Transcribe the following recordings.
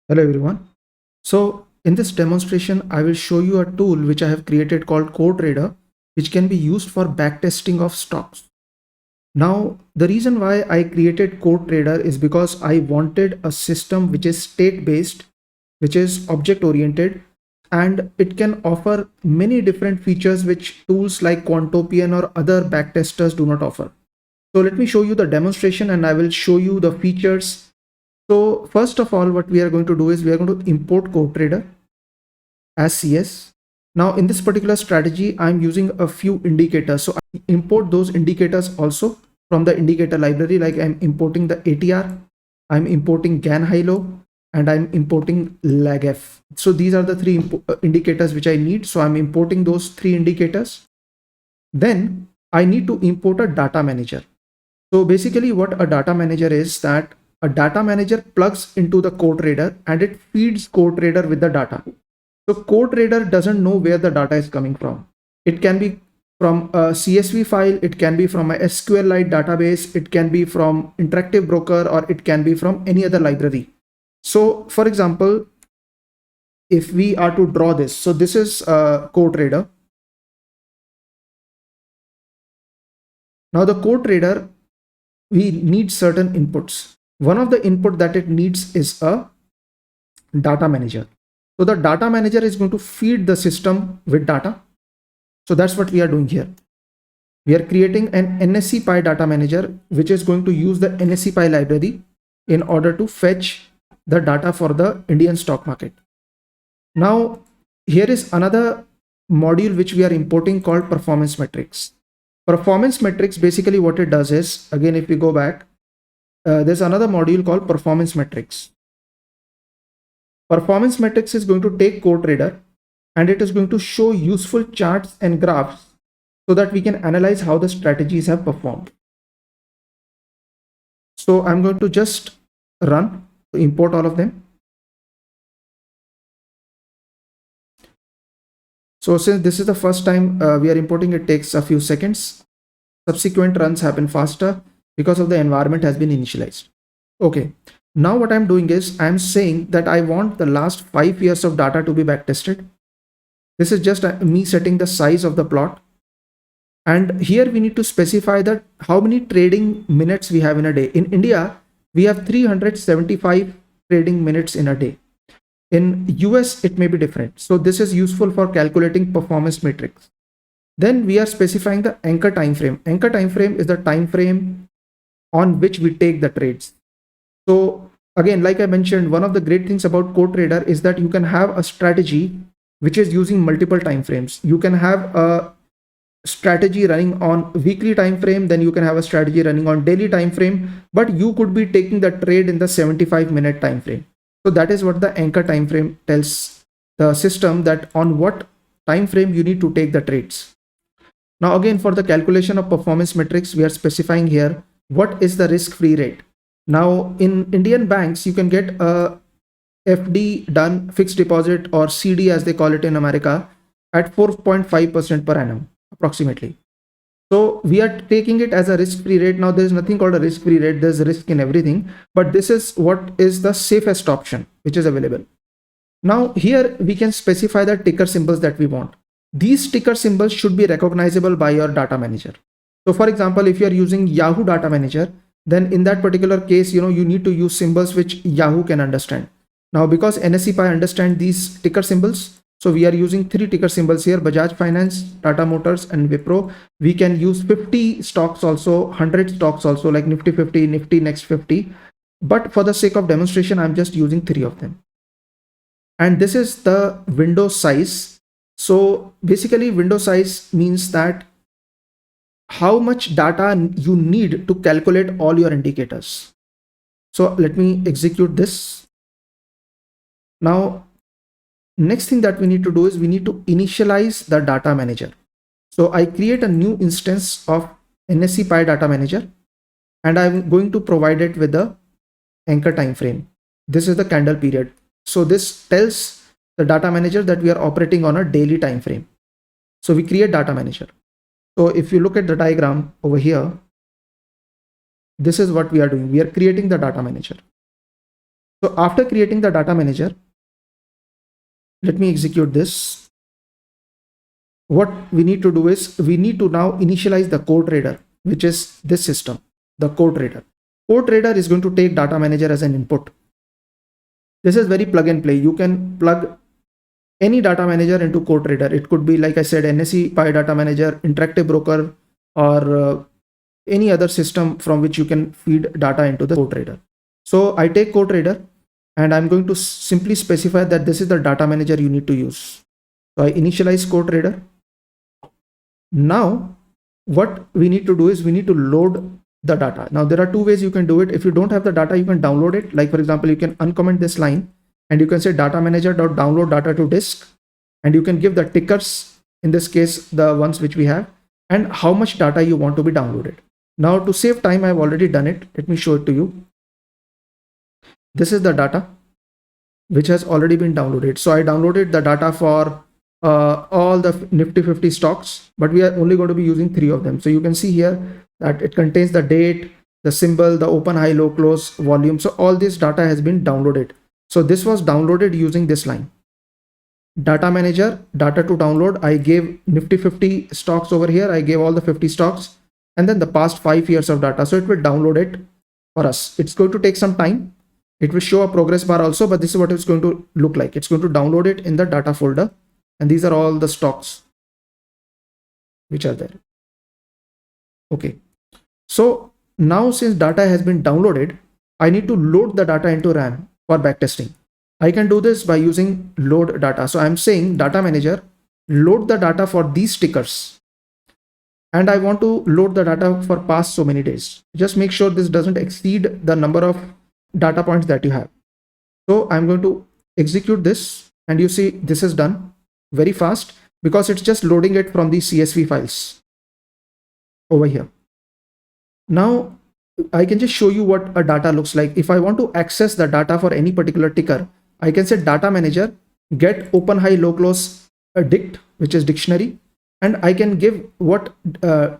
Hello everyone. So in this demonstration, I will show you a tool which I have created called CoreTrader, which can be used for backtesting of stocks. Now, the reason why I created CoreTrader is because I wanted a system which is state-based, which is object-oriented, and it can offer many different features which tools like Quantopian or other backtesters do not offer. So let me show you the demonstration and I will show you the features. So first of all, what we are going to do is we are going to import CoreTrader as CS. Now in this particular strategy, I'm using a few indicators. So I import those indicators also from the indicator library, like I'm importing the ATR, I'm importing GAN high-low, and I'm importing LAGF. So these are the three indicators which I need. So I'm importing those three indicators. Then I need to import a data manager. So basically what a data manager is that a data manager plugs into the CoreTrader and it feeds CoreTrader with the data. So CoreTrader doesn't know where the data is coming from. It can be from a CSV file, it can be from a SQLite database, it can be from Interactive Broker, or it can be from any other library. So for example, if we are to draw this, so this is CoreTrader. Now the CoreTrader, we need certain inputs. One of the input that it needs is a data manager. So the data manager is going to feed the system with data. So that's what we are doing here. We are creating an NSE Pi data manager, which is going to use the NSE Pi library in order to fetch the data for the Indian stock market. Now, here is another module which we are importing called performance metrics. Performance metrics, basically what it does is, again, if we go back, there's another module called performance metrics. Performance metrics is going to take CoreTrader and it is going to show useful charts and graphs so that we can analyze how the strategies have performed. So I'm going to just run to import all of them. So since this is the first time we are importing, it takes a few seconds. Subsequent runs happen faster because of the environment has been initialized. Okay. Now what I'm doing is I'm saying that I want the last 5 years of data to be backtested. This is just me setting the size of the plot. And here we need to specify that how many trading minutes we have in a day. In India, we have 375 trading minutes in a day. In US, it may be different. So this is useful for calculating performance metrics. Then we are specifying the anchor time frame. Anchor time frame is the time frame on which we take the trades. So again, like I mentioned, one of the great things about CoreTrader is that you can have a strategy which is using multiple time frames. You can have a strategy running on weekly time frame, then you can have a strategy running on daily time frame, but you could be taking the trade in the 75-minute time frame. So that is what the anchor time frame tells the system, that on what time frame you need to take the trades. Now again, for the calculation of performance metrics, we are specifying here what is the risk-free rate. Now in Indian banks, you can get a FD done, fixed deposit, or CD as they call it in America, at 4.5% per annum approximately. So we are taking it as a risk-free rate. Now there's nothing called a risk-free rate. There's risk in everything, but this is what is the safest option which is available. Now here we can specify the ticker symbols that we want. These ticker symbols should be recognizable by your data manager. So for example, if you are using Yahoo data manager, then in that particular case, you need to use symbols which Yahoo can understand. Now, because NSE Pi understand these ticker symbols, so we are using 3 ticker symbols here: Bajaj Finance, Tata Motors, and Wipro. We can use 50 stocks also, 100 stocks also, like Nifty 50, Nifty Next 50. But for the sake of demonstration, I'm just using 3 of them. And this is the window size. So basically, window size means that how much data you need to calculate all your indicators. So let me execute this. Now, next thing that we need to do is we need to initialize the data manager. So I create a new instance of NSE Pi data manager, and I'm going to provide it with the anchor time frame. This is the candle period. So this tells the data manager that we are operating on a daily time frame. So we create data manager. So if you look at the diagram over here, this is what we are doing. We are creating the data manager. So after creating the data manager, let me execute this. What we need to do is we need to now initialize the CoreTrader, which is this system, the CoreTrader. CoreTrader is going to take data manager as an input. This is very plug and play. You can plug any data manager into CoreTrader. It could be, like I said, NSE Pi data manager, Interactive Broker, or any other system from which you can feed data into the CoreTrader. So I take CoreTrader and I'm going to simply specify that this is the data manager you need to use. So I initialize CoreTrader. Now what we need to do is we need to load the data. Now there are two ways you can do it. If you don't have the data, you can download it. Like for example, you can uncomment this line and you can say data manager.download data to disk, and you can give the tickers, in this case the ones which we have, and how much data you want to be downloaded. Now to save time, I've already done it. Let me show it to you. This is the data which has already been downloaded. So I downloaded the data for all the Nifty 50 stocks, but we are only going to be using 3 of them. So you can see here that it contains the date, the symbol, the open, high, low, close, volume. So all this data has been downloaded. So this was downloaded using this line. Data manager, data to download. I gave Nifty 50 stocks over here. I gave all the 50 stocks and then the past 5 years of data. So it will download it for us. It's going to take some time. It will show a progress bar also, but this is what it's going to look like. It's going to download it in the data folder. And these are all the stocks which are there. Okay. So now since data has been downloaded, I need to load the data into RAM for backtesting. I can do this by using load data. So I'm saying data manager, load the data for these tickers. And I want to load the data for past so many days. Just make sure this doesn't exceed the number of data points that you have. So I'm going to execute this, and you see this is done very fast because it's just loading it from the CSV files over here. Now I can just show you what a data looks like. If I want to access the data for any particular ticker, I can say data manager get open, high, low, close, dict, which is dictionary, and I can give what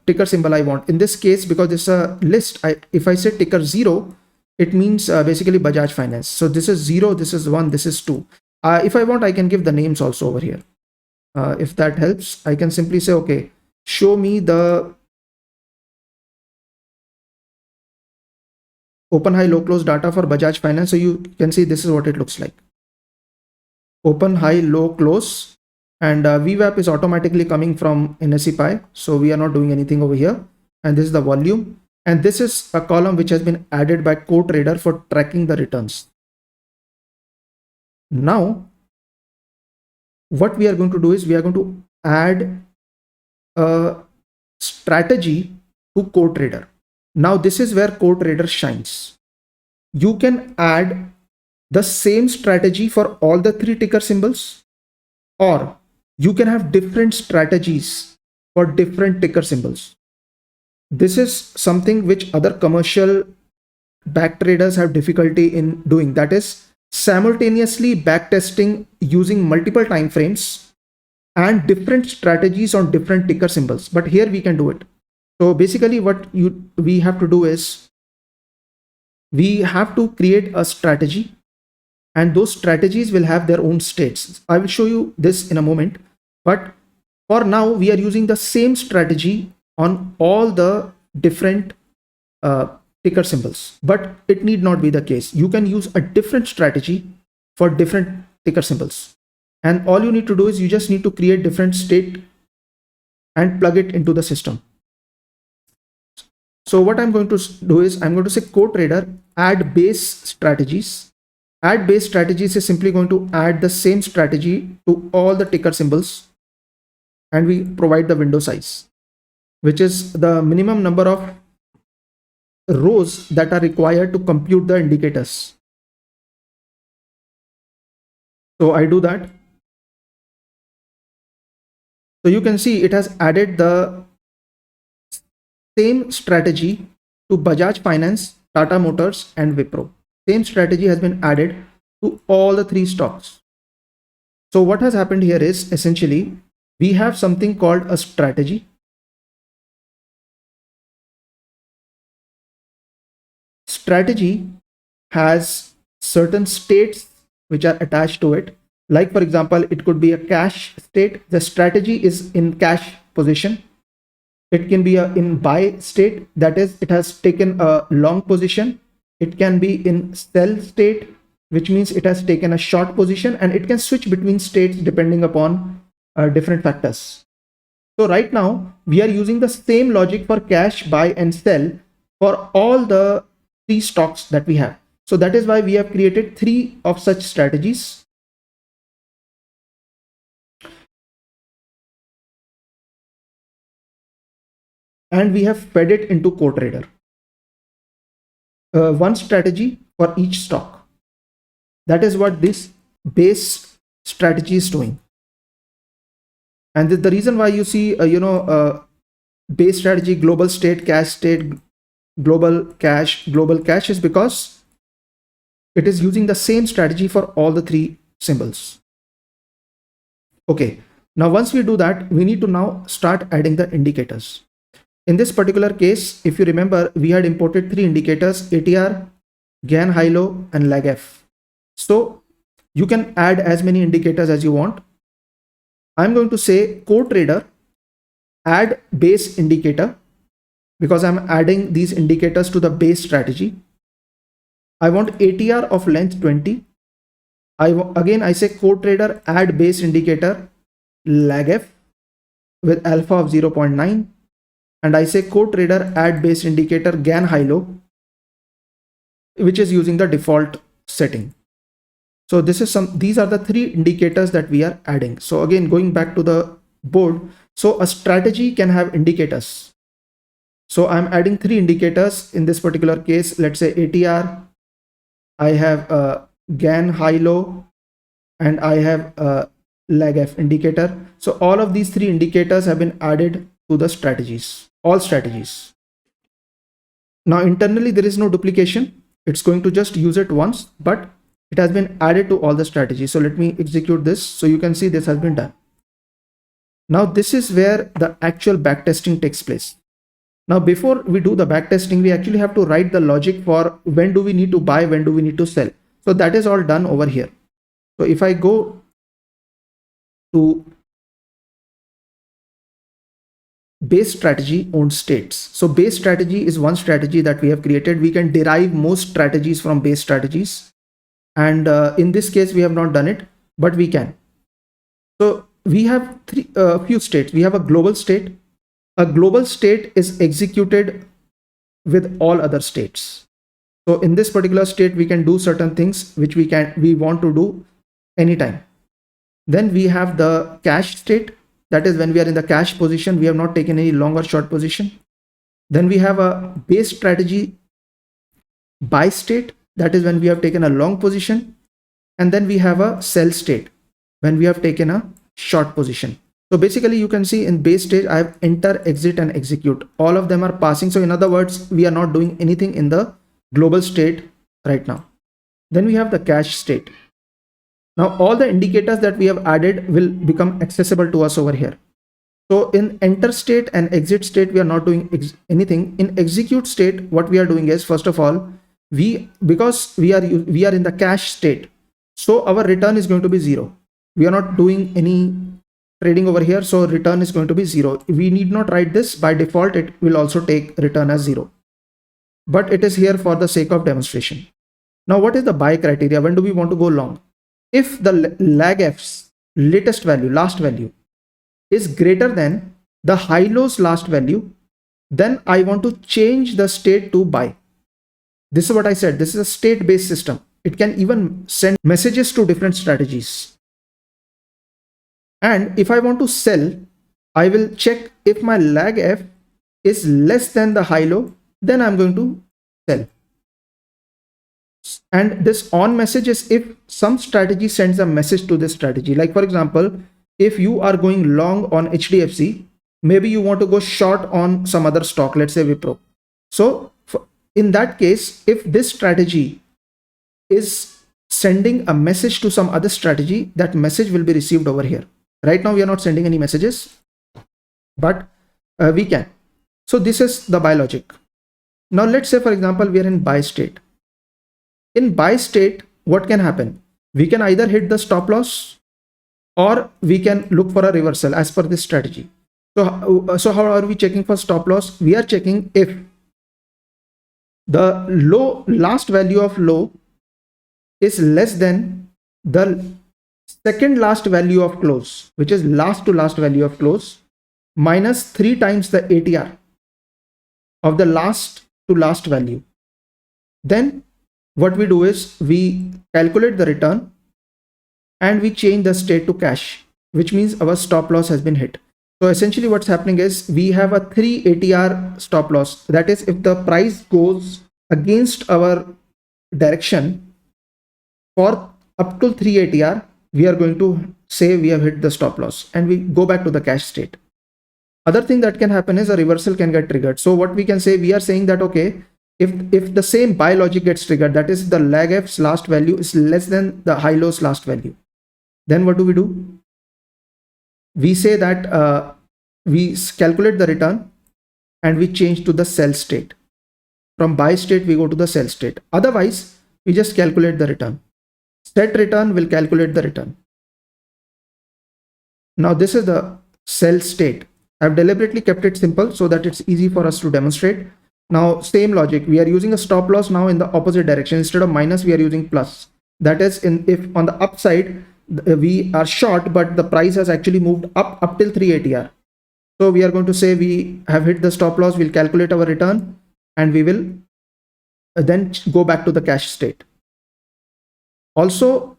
ticker symbol I want. In this case, because it's a list, if I say ticker 0, it means basically Bajaj Finance. So this is 0, this is 1, this is 2. If I want, I can give the names also over here. If that helps, I can simply say, okay, show me the open, high, low, close data for Bajaj Finance. So you can see this is what it looks like. Open, high, low, close, and VWAP is automatically coming from NSE Pi. So we are not doing anything over here. And this is the volume. And this is a column which has been added by CoreTrader for tracking the returns. Now, what we are going to do is we are going to add a strategy to CoreTrader. Now, this is where CoreTrader shines. You can add the same strategy for all the 3 ticker symbols, or you can have different strategies for different ticker symbols. This is something which other commercial back traders have difficulty in doing. That is simultaneously backtesting using multiple time frames and different strategies on different ticker symbols. But here we can do it. So basically what we have to do is we have to create a strategy, and those strategies will have their own states. I will show you this in a moment. But for now, we are using the same strategy on all the different ticker symbols, but it need not be the case. You can use a different strategy for different ticker symbols, and all you need to do is you just need to create different state and plug it into the system. So what I'm going to do is I'm going to say CoreTrader add base strategies. Add base strategies is simply going to add the same strategy to all the ticker symbols, and we provide the window size, which is the minimum number of rows that are required to compute the indicators. So I do that. So you can see it has added the same strategy to Bajaj Finance, Tata Motors, and Wipro. Same strategy has been added to all the 3 stocks. So what has happened here is essentially we have something called a strategy. Strategy has certain states which are attached to it. Like for example, it could be a cash state. The strategy is in cash position. It can be a in buy state, that is it has taken a long position. It can be in sell state, which means it has taken a short position, and it can switch between states depending upon different factors. So right now we are using the same logic for cash, buy and sell for all the three stocks that we have. So that is why we have created 3 of such strategies. And we have fed it into CoreTrader. One strategy for each stock. That is what this base strategy is doing. And the reason why you see, base strategy, global state, global cash is because it is using the same strategy for all the 3 symbols. Okay. Now, once we do that, we need to now start adding the indicators. In this particular case, if you remember, we had imported 3 indicators: ATR, Gann High Low, and Lag F. So you can add as many indicators as you want. I'm going to say CoreTrader add base indicator, because I'm adding these indicators to the base strategy. I want ATR of length 20. I say CoreTrader add base indicator Lag F with alpha of 0.9. And I say CoreTrader add base indicator Gann High Low, which is using the default setting. So these are the 3 indicators that we are adding. So again, going back to the board, so a strategy can have indicators. So I'm adding 3 indicators in this particular case. Let's say ATR, I have a Gann High Low, and I have a Lag F indicator. So all of these 3 indicators have been added to the strategies, all strategies. Now internally there is no duplication. It's going to just use it once, but it has been added to all the strategies. So let me execute this. So you can see this has been done. Now this is where the actual backtesting takes place. Now before we do the backtesting, we actually have to write the logic for when do we need to buy, when do we need to sell. So that is all done over here. So if I go to base strategy owned states. So base strategy is one strategy that we have created. We can derive most strategies from base strategies. And in this case, we have not done it, but we can. So we have few states. We have a global state. A global state is executed with all other states. So in this particular state, we can do certain things which we want to do anytime. Then we have the cash state. That is when we are in the cash position, we have not taken any long or short position. Then we have a base strategy buy state. That is when we have taken a long position. And then we have a sell state when we have taken a short position. So basically you can see in base stage, I have enter, exit, and execute. All of them are passing. So in other words, we are not doing anything in the global state right now. Then we have the cash state. Now all the indicators that we have added will become accessible to us over here. So in enter state and exit state, we are not doing anything. In execute state, what we are doing is, first of all, because we are in the cash state, so our return is going to be 0. We are not doing any trading over here, so return is going to be 0. We need not write this. By default, it will also take return as 0. But it is here for the sake of demonstration. Now, what is the buy criteria? When do we want to go long? If the lag F's latest value, last value, is greater than the high low's last value, then I want to change the state to buy. This is what I said. This is a state-based system. It can even send messages to different strategies. And if I want to sell, I will check if my lag F is less than the high low, then I'm going to sell. And this on message is if some strategy sends a message to this strategy. Like for example, if you are going long on HDFC, maybe you want to go short on some other stock, let's say Wipro. So in that case, if this strategy is sending a message to some other strategy, that message will be received over here. Right now, we are not sending any messages, but we can. So this is the buy logic. Now let's say, for example, we are in buy state. In buy state, what can happen? We can either hit the stop loss or we can look for a reversal as per this strategy. So how are we checking for stop loss? We are checking if the last value of low is less than the second last value of close, which is last to last value of close, minus 3 times the ATR of the last to last value. Then what we do is we calculate the return and we change the state to cash, which means our stop loss has been hit. So essentially what's happening is we have a 3 ATR stop loss. That is, if the price goes against our direction for up to 3 ATR, we are going to say we have hit the stop loss and we go back to the cash state. Other thing that can happen is a reversal can get triggered. So what we can say, we are saying that, okay, if the same buy logic gets triggered, that is the lag F's last value is less than the high low's last value, then what do? We say that we calculate the return and we change to the sell state. From buy state, we go to the sell state. Otherwise, we just calculate the return. Set return will calculate the return. Now, this is the sell state. I've deliberately kept it simple so that it's easy for us to demonstrate. Now, same logic. We are using a stop loss now in the opposite direction. Instead of minus, we are using plus. That is, if on the upside, we are short, but the price has actually moved up till 3 ATR. So we are going to say we have hit the stop loss. We'll calculate our return and we will then go back to the cash state. Also,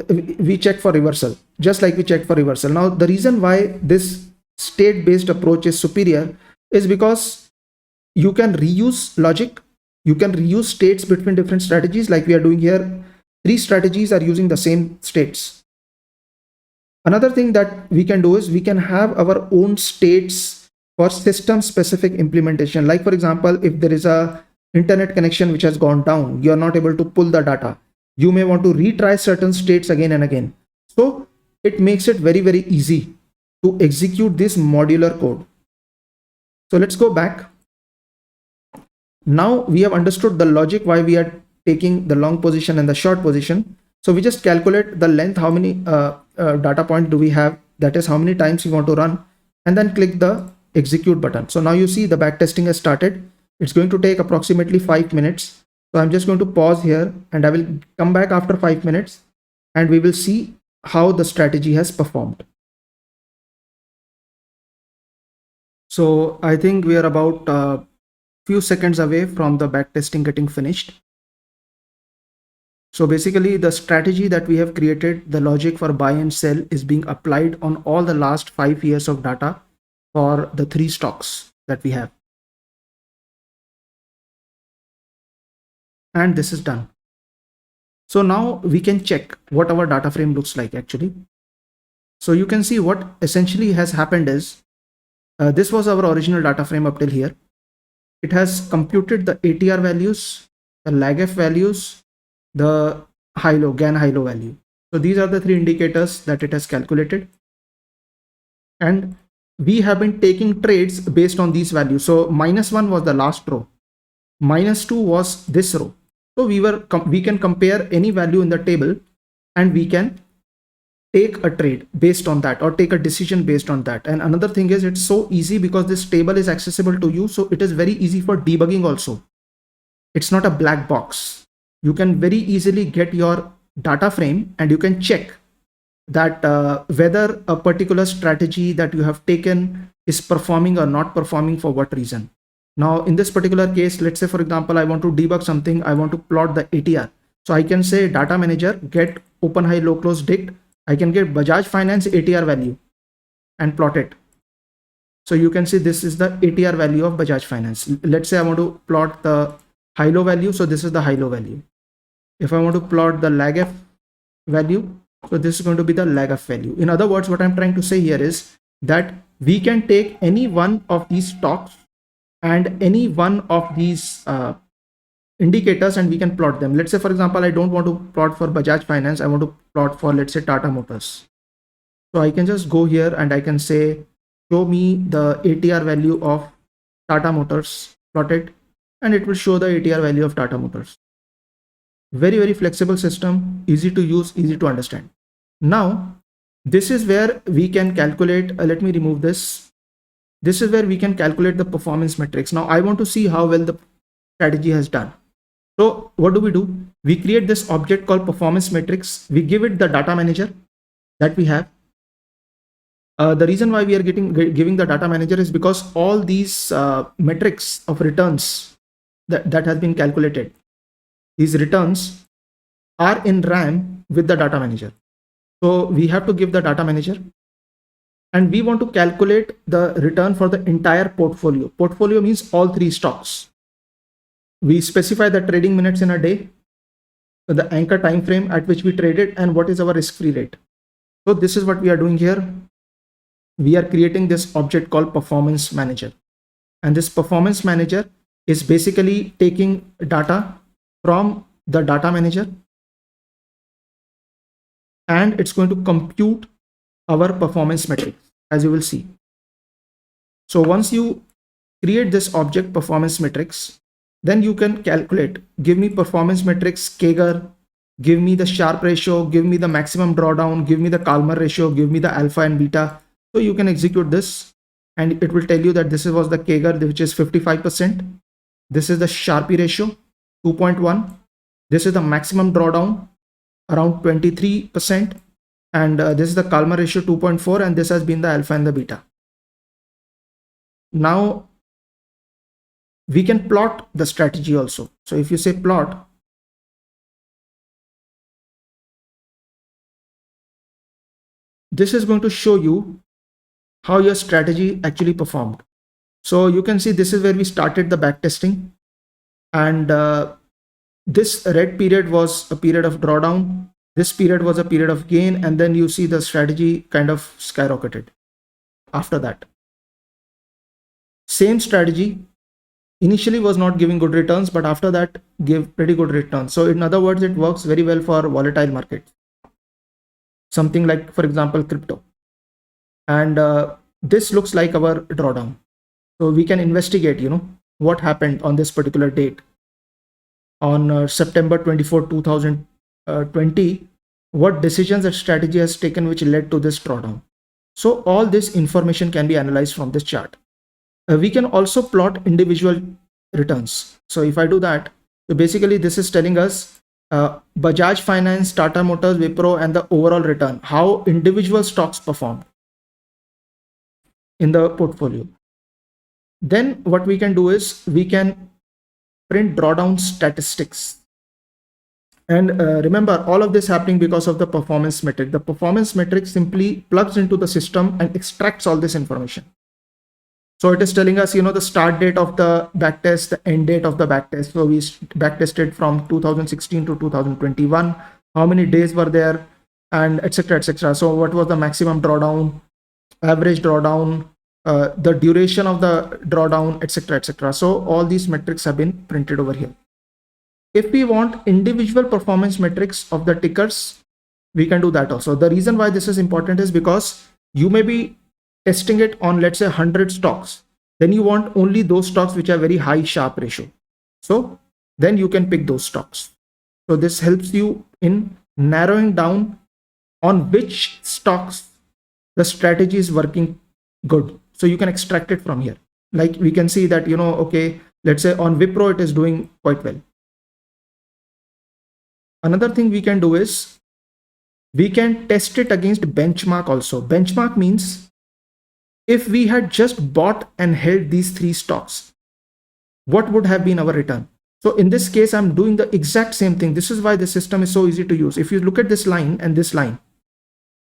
we check for reversal, just like we check for reversal. Now, the reason why this state-based approach is superior is because you can reuse logic, you can reuse states between different strategies like we are doing here. 3 strategies are using the same states. Another thing that we can do is we can have our own states for system specific implementation. Like for example, if there is a internet connection which has gone down, you are not able to pull the data. You may want to retry certain states again and again. So it makes it very, very easy to execute this modular code. So let's go back. Now we have understood the logic why we are taking the long position and the short position. So we just calculate the length, how many data points do we have, that is how many times we want to run, and then click the execute button. So now you see the backtesting has started. It's going to take approximately 5 minutes. So I'm just going to pause here and I will come back after 5 minutes and we will see how the strategy has performed. So I think we are about a few seconds away from the backtesting getting finished. So basically the strategy that we have created, the logic for buy and sell, is being applied on all the last 5 years of data for the 3 stocks that we have. And this is done. So now we can check what our data frame looks like actually. So you can see what essentially has happened is this was our original data frame up till here. It has computed the ATR values, the lag F values, the high-low, GAN high-low value. So these are the 3 indicators that it has calculated. And we have been taking trades based on these values. So -1 was the last row. -2 was this row. So we can compare any value in the table and we can take a trade based on that or take a decision based on that. And another thing is it's so easy because this table is accessible to you. So it is very easy for debugging also. It's not a black box. You can very easily get your data frame and you can check that whether a particular strategy that you have taken is performing or not performing, for what reason. Now, in this particular case, let's say, for example, I want to debug something. I want to plot the ATR. So I can say data manager, get open, high, low, close, dict. I can get Bajaj Finance ATR value and plot it. So you can see this is the ATR value of Bajaj Finance. Let's say I want to plot the high low value. So this is the high low value. If I want to plot the lag F value, so this is going to be the lag F value. In other words, what I'm trying to say here is that we can take any one of these stocks and any one of these indicators and we can plot them. Let's say, for example, I don't want to plot for Bajaj Finance. I want to plot for, let's say, Tata Motors. So I can just go here and I can say, show me the ATR value of Tata Motors, plot it, and it will show the ATR value of Tata Motors. Very, very flexible system, easy to use, easy to understand. Now, this is where we can calculate, let me remove this. This is where we can calculate the performance metrics. Now, I want to see how well the strategy has done. So what do? We create this object called performance metrics. We give it the data manager that we have. The reason why we are giving the data manager is because all these metrics of returns that has been calculated, these returns are in RAM with the data manager. So we have to give the data manager, and we want to calculate the return for the entire portfolio. Portfolio means all three stocks. We specify the trading minutes in a day, the anchor time frame at which we traded, and what is our risk-free rate. So this is what we are doing here. We are creating this object called performance manager, and this performance manager is basically taking data from the data manager, and it's going to compute our performance metrics, as you will see. So once you create this object performance metrics, then you can calculate, give me performance metrics CAGR, give me the Sharpe ratio, give me the maximum drawdown, give me the Kalmar ratio, give me the alpha and beta. So you can execute this, and it will tell you that this was the CAGR, which is 55%. This is the Sharpe ratio, 2.1. This is the maximum drawdown, around 23%. And this is the Kalmar ratio, 2.4. And this has been the alpha and the beta. Now, we can plot the strategy also. So if you say plot, this is going to show you how your strategy actually performed. So you can see this is where we started the backtesting, and this red period was a period of drawdown. This period was a period of gain, and then you see the strategy kind of skyrocketed after that. Same strategy initially was not giving good returns, but after that gave pretty good returns. So in other words, it works very well for volatile markets, something like, for example, crypto. And this looks like our drawdown. So we can investigate, what happened on this particular date. On September 24, 2020, what decisions and strategy has taken which led to this drawdown. So all this information can be analyzed from this chart. We can also plot individual returns. So if I do that, so basically this is telling us Bajaj Finance, Tata Motors, Wipro, and the overall return, how individual stocks performed in the portfolio. Then what we can do is we can print drawdown statistics. And remember, all of this happening because of the performance metric. The performance metric simply plugs into the system and extracts all this information. So it is telling us, the start date of the backtest, the end date of the backtest. So we backtested from 2016 to 2021. How many days were there, and etc. etc. So what was the maximum drawdown, average drawdown, the duration of the drawdown, etc. etc. So all these metrics have been printed over here. If we want individual performance metrics of the tickers, we can do that also. The reason why this is important is because you may be testing it on, let's say, 100 stocks. Then you want only those stocks which have very high Sharpe ratio. So then you can pick those stocks. So this helps you in narrowing down on which stocks the strategy is working good. So you can extract it from here. Like we can see that, okay, let's say on Wipro, it is doing quite well. Another thing we can do is we can test it against benchmark also. Benchmark means if we had just bought and held these three stocks, what would have been our return? So in this case, I'm doing the exact same thing. This is why the system is so easy to use. If you look at this line and this line,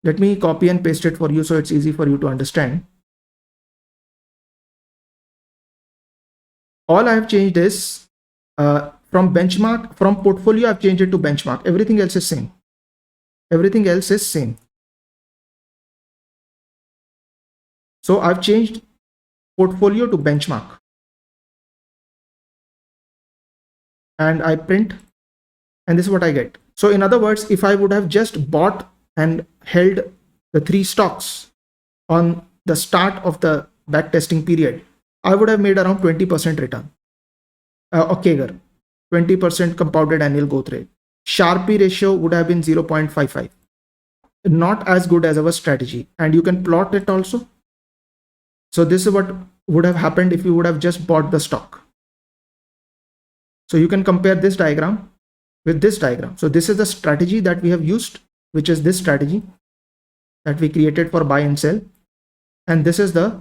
let me copy and paste it for you so it's easy for you to understand. All I have changed is from benchmark, from portfolio, I've changed it to benchmark. Everything else is same. Everything else is same. So I've changed portfolio to benchmark. And I print, and this is what I get. So in other words, if I would have just bought and held the three stocks on the start of the backtesting period, I would have made around 20% return, or CAGR, 20% compounded annual growth rate. Sharpe ratio would have been 0.55. Not as good as our strategy. And you can plot it also. So this is what would have happened if you would have just bought the stock. So you can compare this diagram with this diagram. So this is the strategy that we have used, which is this strategy that we created for buy and sell. And this is the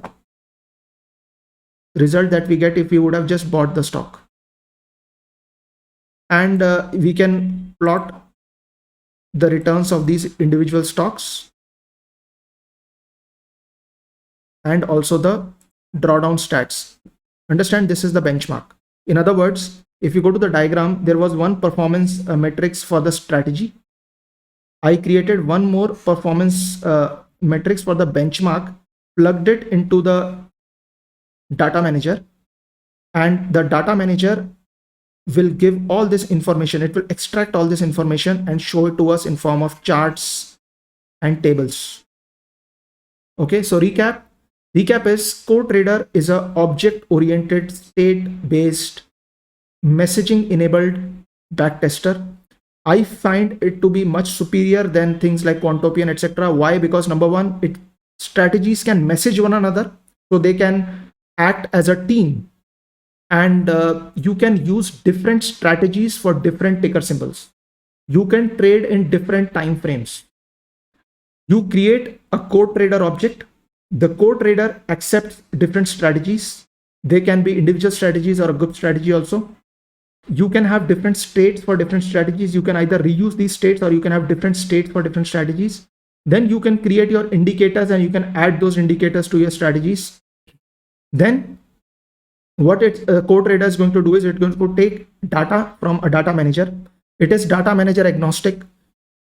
result that we get if we would have just bought the stock. And we can plot the returns of these individual stocks and also the drawdown stats. Understand, this is the benchmark. In other words, if you go to the diagram, there was one performance metrics for the strategy. I created one more performance metrics for the benchmark, plugged it into the data manager, and the data manager will give all this information. It will extract all this information and show it to us in form of charts and tables. Okay, so recap is CoreTrader is a object oriented, state based, messaging enabled backtester. I find it to be much superior than things like Quantopian, etc. Why? Because number one, strategies can message one another, so they can act as a team, and you can use different strategies for different ticker symbols. You can trade in different time frames. You create a CoreTrader object. The CoreTrader accepts different strategies. They can be individual strategies or a group strategy also. You can have different states for different strategies. You can either reuse these states or you can have different states for different strategies. Then you can create your indicators and you can add those indicators to your strategies. Then what CoreTrader is going to do is it's going to take data from a data manager. It is data manager agnostic,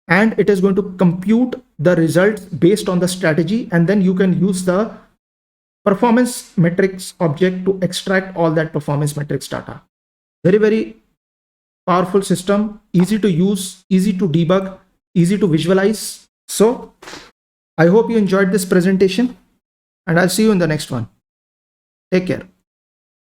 and it is going to compute the results based on the strategy. And then you can use the performance metrics object to extract all that performance metrics data. Very, very powerful system, easy to use, easy to debug, easy to visualize. So I hope you enjoyed this presentation, and I'll see you in the next one. Take care.